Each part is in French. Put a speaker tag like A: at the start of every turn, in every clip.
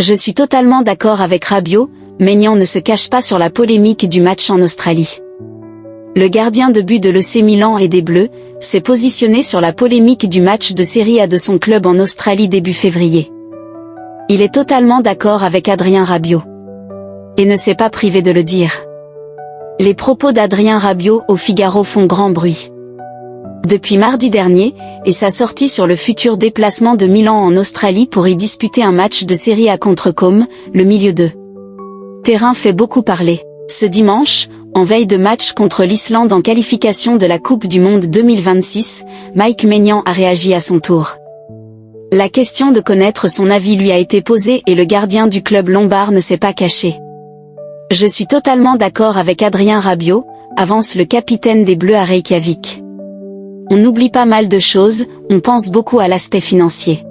A: Je suis totalement d'accord avec Rabiot, Maignan ne se cache pas sur la polémique du match en Australie. Le gardien de but de l'AC Milan et des Bleus s'est positionné sur la polémique du match de Serie A de son club en Australie début février. Il est totalement d'accord avec Adrien Rabiot. Et ne s'est pas privé de le dire. Les propos d'Adrien Rabiot au Figaro font grand bruit. Depuis mardi dernier, et sa sortie sur le futur déplacement de Milan en Australie pour y disputer un match de Serie A contre Côme, le milieu de terrain fait beaucoup parler. Ce dimanche, en veille de match contre l'Islande en qualification de la Coupe du Monde 2026, Mike Maignan a réagi à son tour. La question de connaître son avis lui a été posée et le gardien du club lombard ne s'est pas caché. Je suis totalement d'accord avec Adrien Rabiot, avance le capitaine des Bleus à Reykjavik. On oublie pas mal de choses, on pense beaucoup à l'aspect financier.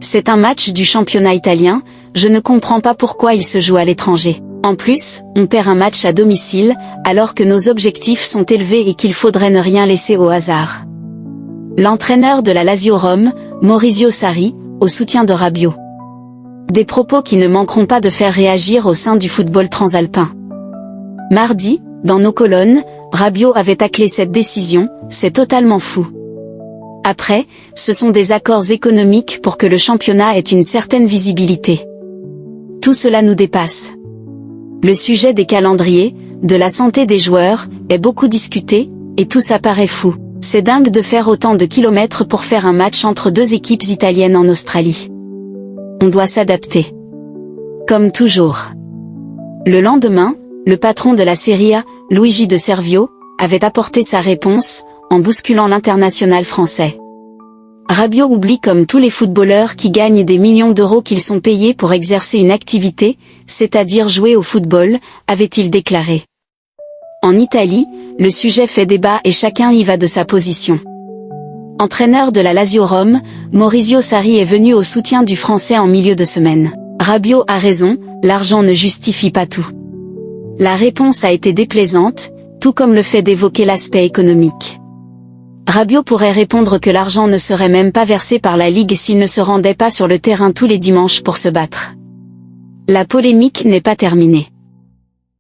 A: C'est un match du championnat italien, je ne comprends pas pourquoi il se joue à l'étranger. En plus, on perd un match à domicile, alors que nos objectifs sont élevés et qu'il faudrait ne rien laisser au hasard. L'entraîneur de la Lazio Rome, Maurizio Sarri, au soutien de Rabiot. Des propos qui ne manqueront pas de faire réagir au sein du football transalpin. Mardi, dans nos colonnes, Rabiot avait taclé cette décision, c'est totalement fou. Après, ce sont des accords économiques pour que le championnat ait une certaine visibilité. Tout cela nous dépasse. Le sujet des calendriers, de la santé des joueurs, est beaucoup discuté, et tout ça paraît fou. C'est dingue de faire autant de kilomètres pour faire un match entre deux équipes italiennes en Australie. On doit s'adapter. Comme toujours. Le lendemain, le patron de la Serie A, Luigi De Servio, avait apporté sa réponse, en bousculant l'international français. Rabiot oublie comme tous les footballeurs qui gagnent des millions d'euros qu'ils sont payés pour exercer une activité, c'est-à-dire jouer au football, avait-il déclaré. En Italie, le sujet fait débat et chacun y va de sa position. Entraîneur de la Lazio Rome, Maurizio Sarri est venu au soutien du Français en milieu de semaine. Rabiot a raison, l'argent ne justifie pas tout. La réponse a été déplaisante, tout comme le fait d'évoquer l'aspect économique. Rabiot pourrait répondre que l'argent ne serait même pas versé par la Ligue s'il ne se rendait pas sur le terrain tous les dimanches pour se battre. La polémique n'est pas terminée.